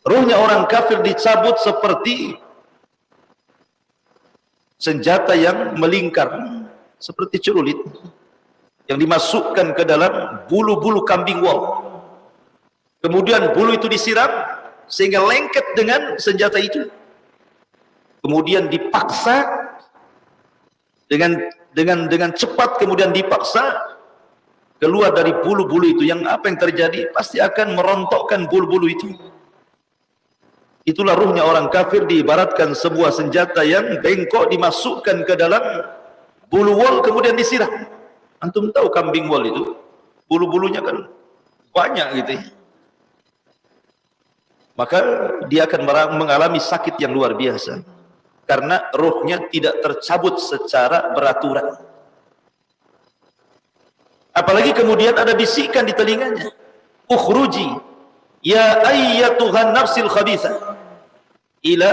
Ruhnya orang kafir dicabut seperti senjata yang melingkar, seperti celurit yang dimasukkan ke dalam bulu-bulu kambing wol. Kemudian bulu itu disiram sehingga lengket dengan senjata itu. Kemudian dipaksa dengan cepat, kemudian dipaksa keluar dari bulu-bulu itu. Yang apa yang terjadi? Pasti akan merontokkan bulu-bulu itu. Itulah ruhnya orang kafir, diibaratkan sebuah senjata yang bengkok dimasukkan ke dalam bulu wol kemudian disiram. Antum tahu kambing wol itu bulu-bulunya kan banyak gitu ya. Maka dia akan mengalami sakit yang luar biasa karena ruhnya tidak tercabut secara beraturan. Apalagi kemudian ada bisikan di telinganya, ukhruji ya ayyatuhan nafsil khabithah ila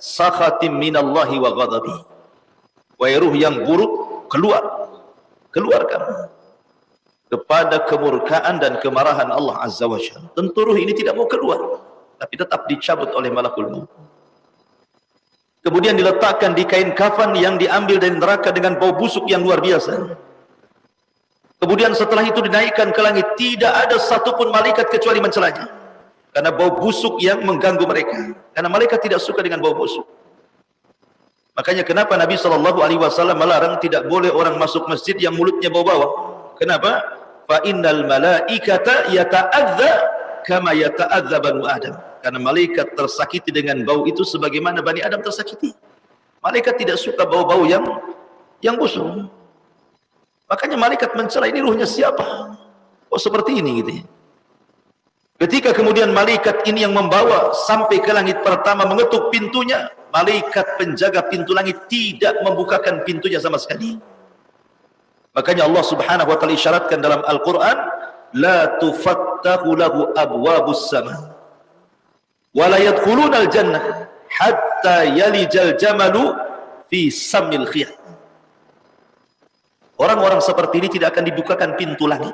sakhatim minallahi wa ghadabi. Wahai ruh yang buruk, keluar kamu kepada kemurkaan dan kemarahan Allah Azza wa Jalla. Tentu ruh ini tidak mau keluar, tapi tetap dicabut oleh malakul maut. Kemudian diletakkan di kain kafan yang diambil dari neraka dengan bau busuk yang luar biasa. Kemudian setelah itu dinaikkan ke langit, tidak ada satupun malaikat kecuali mencelanya, karena bau busuk yang mengganggu mereka. Karena malaikat tidak suka dengan bau busuk. Makanya kenapa Nabi SAW melarang tidak boleh orang masuk masjid yang mulutnya bau-bau. Kenapa? Fa innal malaikata yata'adza kama yata'adza banu Adam. Karena malaikat tersakiti dengan bau itu sebagaimana Bani Adam tersakiti. Malaikat tidak suka bau-bau yang busuk. Makanya malaikat mencela, ini ruhnya siapa? Oh seperti ini gitu ya. Ketika kemudian malaikat ini yang membawa sampai ke langit pertama, mengetuk pintunya, malaikat penjaga pintu langit tidak membukakan pintunya sama sekali. Makanya Allah Subhanahu wa taala isyaratkan dalam Al-Qur'an, la tufattahu lahu abwabus sama wa la yadkhulunal jannah hatta yalijal jamalu fi samil khiyat. Orang-orang seperti ini tidak akan dibukakan pintu langit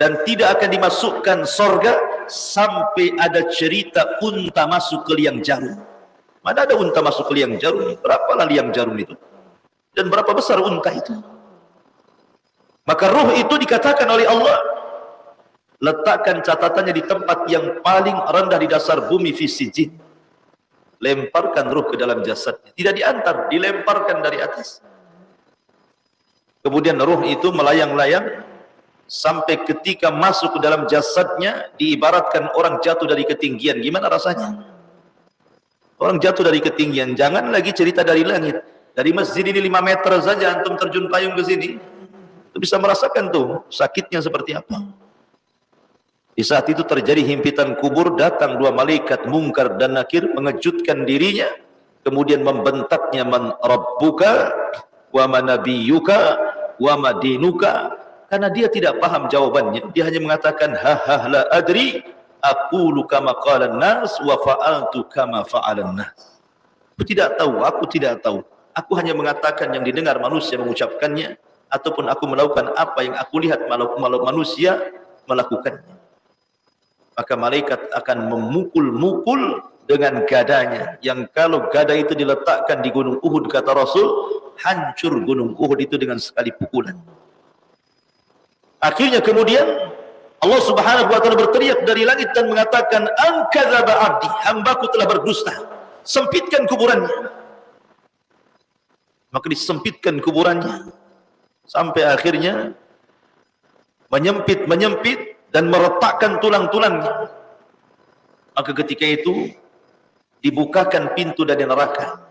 dan tidak akan dimasukkan sorga sampai ada cerita unta masuk ke liang jarum. Mana ada unta masuk ke liang jarum? Berapalah liang jarum itu? Dan berapa besar unta itu? Maka ruh itu dikatakan oleh Allah, letakkan catatannya di tempat yang paling rendah di dasar bumi, fi sijjin. Lemparkan ruh ke dalam jasadnya, tidak diantar, dilemparkan dari atas. Kemudian ruh itu melayang-layang sampai ketika masuk ke dalam jasadnya, diibaratkan orang jatuh dari ketinggian. Gimana rasanya? Orang jatuh dari ketinggian, jangan lagi cerita dari langit. Dari masjid ini 5 meter saja antum terjun payung ke sini, itu bisa merasakan tuh sakitnya seperti apa. Di saat itu terjadi himpitan kubur, datang 2 malaikat Munkar dan Nakir mengejutkan dirinya, kemudian membentaknya, man rabbuka wa manabiyuka wa madinuka, karena dia tidak paham jawabannya. Dia hanya mengatakan ha la adri aqulu kama qala an-nas wa fa'altu kama fa'alan nas. Aku tidak tahu, aku hanya mengatakan yang didengar manusia mengucapkannya, ataupun aku melakukan apa yang aku lihat manusia melakukannya. Maka malaikat akan memukul-mukul dengan gadanya, yang kalau gada itu diletakkan di gunung Uhud, kata Rasul, hancur gunung Uhud itu dengan sekali pukulan. Akhirnya kemudian Allah Subhanahu wa taala berteriak dari langit dan mengatakan, "Ankadzaba 'abdi, hambaku telah berdusta. Sempitkan kuburannya." Maka disempitkan kuburannya sampai akhirnya menyempit dan meretakkan tulang-tulangnya. Maka ketika itu dibukakan pintu dari neraka,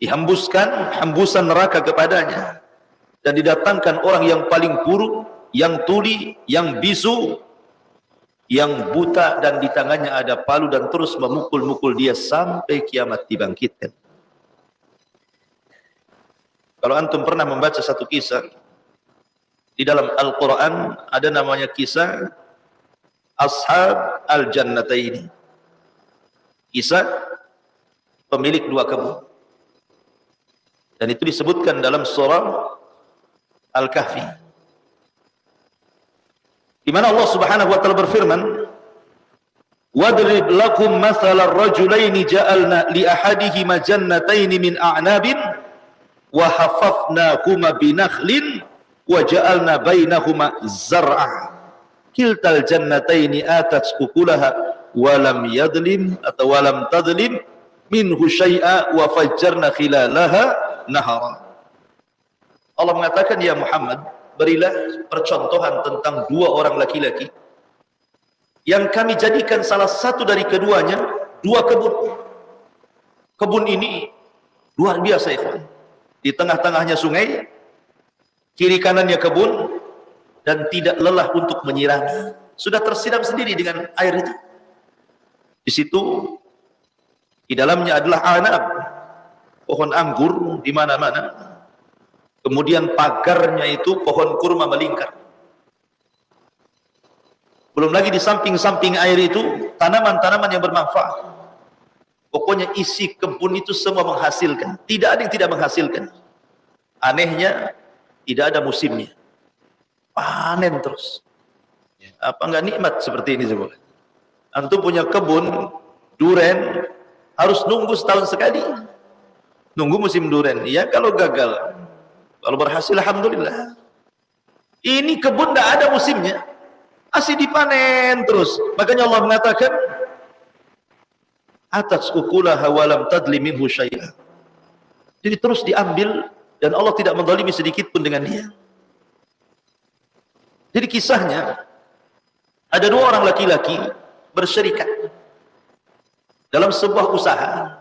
dihembuskan hembusan neraka kepadanya, dan didatangkan orang yang paling buruk, yang tuli, yang bisu, yang buta, dan di tangannya ada palu, dan terus memukul-mukul dia sampai kiamat dibangkitkan. Kalau antum pernah membaca satu kisah di dalam Al-Quran, ada namanya kisah Ashab Al-Jannataini, kisah pemilik 2 kebun, dan itu disebutkan dalam surah Al-Kahfi, di mana Allah Subhanahu wa taala berfirman, Wadrib lakum mathalar rajulaini ja'alna li ahadihima jannataini min a'nabin wa hafafnahuma binakhlin wa ja'alna bainahuma zar'a kiltal jannataini atat ukulaha wa lam yadlim atau wa lam tadlim minhu syai'a wa fajjarna khilalaha nahara. Allah mengatakan, ya Muhammad, berilah percontohan tentang dua orang laki-laki yang kami jadikan salah satu dari keduanya dua kebun. Kebun ini luar biasa, ikhwan. Di tengah-tengahnya sungai, kiri kanannya kebun, dan tidak lelah untuk menyirami. Sudah tersiram sendiri dengan air itu. Di situ, di dalamnya adalah anab, pohon anggur di mana-mana. Kemudian pagarnya itu pohon kurma melingkar. Belum lagi di samping-samping air itu tanaman-tanaman yang bermanfaat. Pokoknya isi kebun itu semua menghasilkan. Tidak ada yang tidak menghasilkan. Anehnya tidak ada musimnya. Panen terus. Apa enggak nikmat seperti ini coba? Antum punya kebun duren harus nunggu setahun sekali. Nunggu musim duren. Ya kalau gagal. Kalau berhasil alhamdulillah. Ini kebun enggak ada musimnya. Masih dipanen terus. Makanya Allah mengatakan, atas ukulaha walam tadli minhu syai'a. Jadi terus diambil dan Allah tidak menzalimi sedikit pun dengan dia. Jadi kisahnya, ada dua orang laki-laki berserikat dalam sebuah usaha.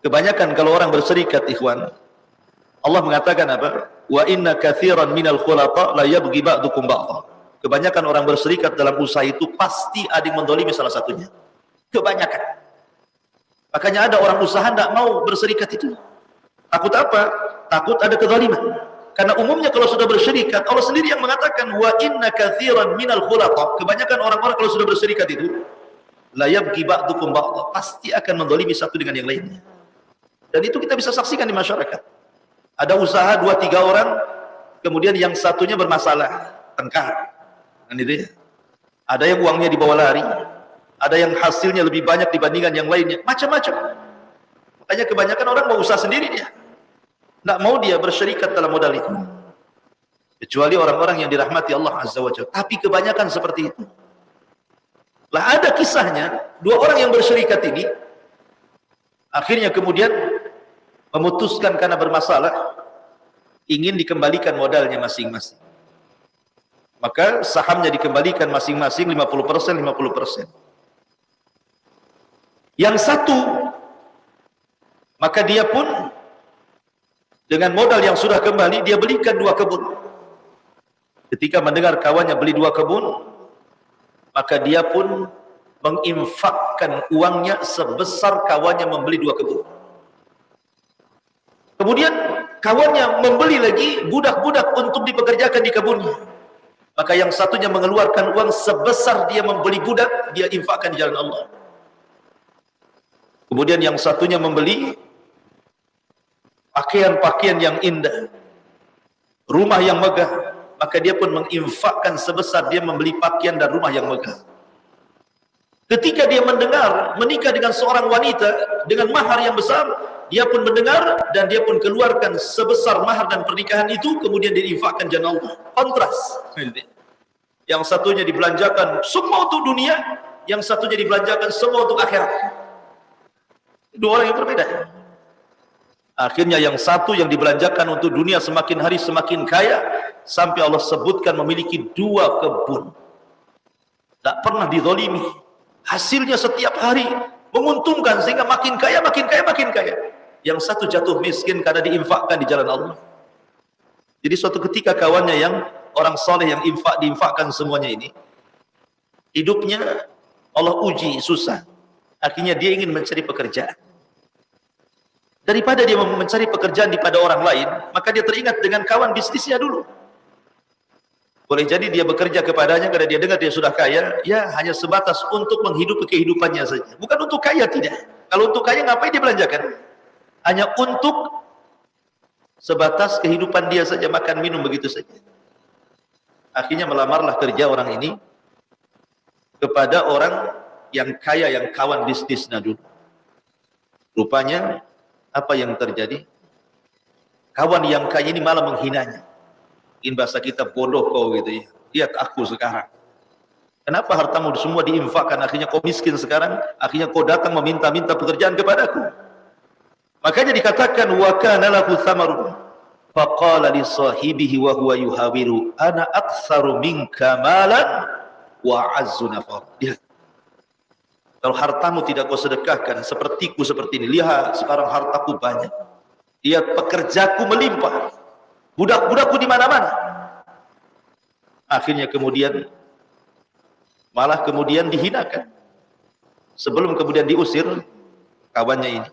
Kebanyakan kalau orang berserikat, ikhwan, Allah mengatakan apa? Wa inna katsiran minal khulata la yabghi ba'dukum ba'dha. Kebanyakan orang berserikat dalam usaha itu pasti ada yang mendolimi salah satunya. Kebanyakan. Makanya ada orang usaha tidak mau berserikat itu. Takut apa? Takut ada kezaliman. Karena umumnya kalau sudah berserikat, Allah sendiri yang mengatakan wa inna katsiran minal khulata. Kebanyakan orang-orang kalau sudah berserikat itu la yabghi ba'dukum ba'dha, pasti akan mendolimi satu dengan yang lainnya. Dan itu kita bisa saksikan di masyarakat. Ada usaha 2-3 orang, kemudian yang satunya bermasalah, tengkar. Kan itu ya. Ada yang uangnya dibawa lari, ada yang hasilnya lebih banyak dibandingkan yang lainnya, macam-macam. Makanya kebanyakan orang mau usaha sendiri dia, tidak mau dia bersyarikat dalam modal itu, kecuali orang-orang yang dirahmati Allah Azza wa Jalla. Tapi kebanyakan seperti itu. Lah ada kisahnya, dua orang yang bersyarikat ini akhirnya kemudian memutuskan karena bermasalah ingin dikembalikan modalnya masing-masing. Maka sahamnya dikembalikan masing-masing 50%, 50%. Yang satu, maka dia pun dengan modal yang sudah kembali, dia belikan 2 kebun. Ketika mendengar kawannya beli 2 kebun, maka dia pun menginfakkan uangnya sebesar kawannya membeli 2 kebun. Kemudian kawannya membeli lagi budak-budak untuk dipekerjakan di kebunnya. Maka yang satunya mengeluarkan uang sebesar dia membeli budak, dia infakkan di jalan Allah. Kemudian yang satunya membeli pakaian-pakaian yang indah, rumah yang megah, maka dia pun menginfakkan sebesar dia membeli pakaian dan rumah yang megah. Ketika dia mendengar menikah dengan seorang wanita dengan mahar yang besar, dia pun mendengar dan dia pun keluarkan sebesar mahar dan pernikahan itu, kemudian diinfakkan jalan Allah. Kontras. Yang satunya dibelanjakan semua untuk dunia, yang satunya dibelanjakan semua untuk akhirat. Dua orang yang berbeda. Akhirnya yang satu yang dibelanjakan untuk dunia semakin hari semakin kaya, sampai Allah sebutkan memiliki 2 kebun. Tak pernah dizalimi. Hasilnya setiap hari menguntungkan sehingga makin kaya, makin kaya, makin kaya. Yang satu jatuh miskin karena diinfakkan di jalan Allah. Jadi suatu ketika kawannya yang orang soleh yang diinfakkan semuanya ini, hidupnya Allah uji susah. Akhirnya dia ingin mencari pekerjaan. Daripada dia mencari pekerjaan pada orang lain, maka dia teringat dengan kawan bisnisnya dulu. Boleh jadi dia bekerja kepadanya karena dia dengar dia sudah kaya, ya hanya sebatas untuk menghidupi kehidupannya saja. Bukan untuk kaya, tidak. Kalau untuk kaya ngapain dia belanjakan? Hanya untuk sebatas kehidupan dia saja, makan minum begitu saja. Akhirnya melamarlah kerja orang ini kepada orang yang kaya yang kawan bisnisnya dulu. Rupanya apa yang terjadi? Kawan yang kaya ini malah menghinanya. In bahasa kita bodoh kau gitu ya. Lihat aku sekarang. Kenapa hartamu semua diinfakkan? Akhirnya kau miskin sekarang. Akhirnya kau datang meminta-minta pekerjaan kepadaku. Makanya dikatakan wa kana lahu thamarun. Faqala li sahibihi wa huwa yuhawiru ana aktsaru minka malan wa azzu nafar. Lihat. Kalau hartamu tidak kau sedekahkan sepertiku seperti ini. Lihat sekarang hartaku banyak. Lihat pekerjaku melimpah. Budak-budakku di mana-mana. Akhirnya kemudian malah kemudian dihinakan. Sebelum kemudian diusir kawannya ini.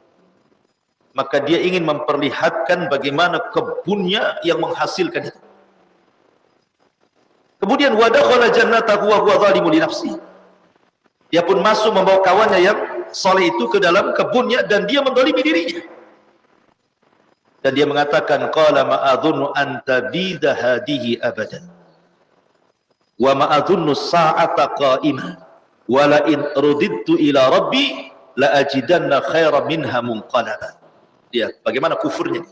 Maka dia ingin memperlihatkan bagaimana kebunnya yang menghasilkan itu. Kemudian wa dakhala jannatahu wa huwa zalimun li nafsihi. Dia pun masuk membawa kawannya yang saleh itu ke dalam kebunnya dan dia menzalimi dirinya. Dan dia mengatakan qala ma adzunnu an tabida hadihi abadan. Wa ma adzunnu sa'ata qa'imah. Wa la in rudidtu ila rabbi la ajidanna khairan minha munqalaba. Lihat bagaimana kufurnya.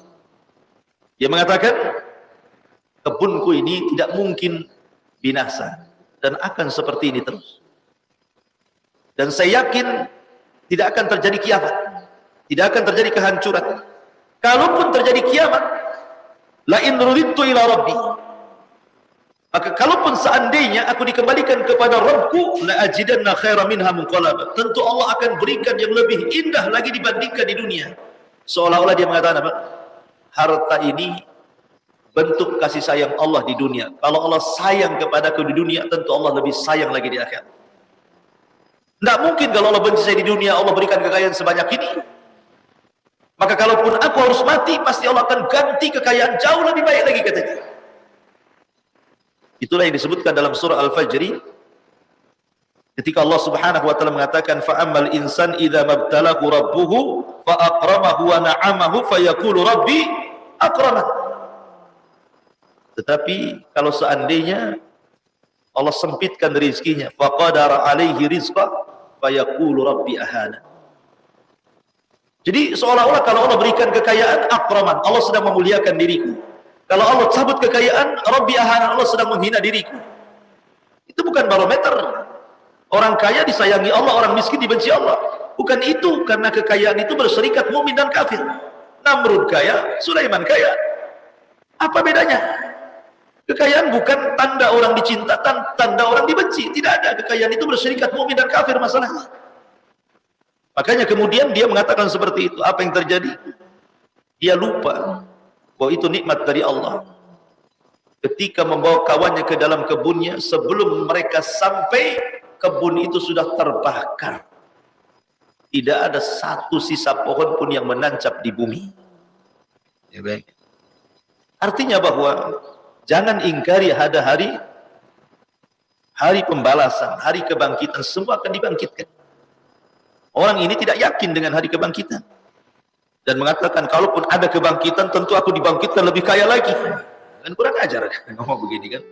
Dia mengatakan kebunku ini tidak mungkin binasa dan akan seperti ini terus. Dan saya yakin tidak akan terjadi kiamat, tidak akan terjadi kehancuran. Kalaupun terjadi kiamat, la in ruridtu ila rabbi, maka kalaupun seandainya aku dikembalikan kepada Rabbku, la ajidanna khairan minha munqalaba, tentu Allah akan berikan yang lebih indah lagi dibandingkan di dunia. Seolah-olah dia mengatakan apa? Harta ini bentuk kasih sayang Allah di dunia. Kalau Allah sayang kepadaku di dunia, tentu Allah lebih sayang lagi di akhirat. Tidak mungkin kalau Allah benci saya di dunia, Allah berikan kekayaan sebanyak ini. Maka kalaupun aku harus mati, pasti Allah akan ganti kekayaan jauh lebih baik lagi katanya. Itulah yang disebutkan dalam surah Al-Fajr. Ketika Allah Subhanahu wa taala mengatakan fa'ammal insan idza mabtalahu rabbuhu fa akramahu wa na'amahu fayaqulu rabbi akraman. Tetapi kalau seandainya Allah sempitkan rezekinya, faqadara alaihi rizqa fayaqulu rabbi ahana. Jadi seolah-olah kalau Allah berikan kekayaan akraman, Allah sedang memuliakan diriku. Kalau Allah cabut kekayaan, rabbi ahana, Allah sedang menghina diriku. Itu bukan barometer. Orang kaya disayangi Allah, orang miskin dibenci Allah. Bukan itu, karena kekayaan itu berserikat mukmin dan kafir. Namrud kaya, Sulaiman kaya. Apa bedanya? Kekayaan bukan tanda orang dicinta, tanda orang dibenci. Tidak ada, kekayaan itu berserikat mukmin dan kafir masalahnya. Makanya kemudian dia mengatakan seperti itu. Apa yang terjadi? Dia lupa bahwa itu nikmat dari Allah. Ketika membawa kawannya ke dalam kebunnya, sebelum mereka sampai, kebun itu sudah terbakar. Tidak ada satu sisa pohon pun yang menancap di bumi. Ya, baik. Artinya bahwa jangan ingkari ada hari pembalasan, hari kebangkitan, semua akan dibangkitkan. Orang ini tidak yakin dengan hari kebangkitan dan mengatakan kalaupun ada kebangkitan tentu aku dibangkitkan lebih kaya lagi. Kan kurang ajar ngomong begini kan.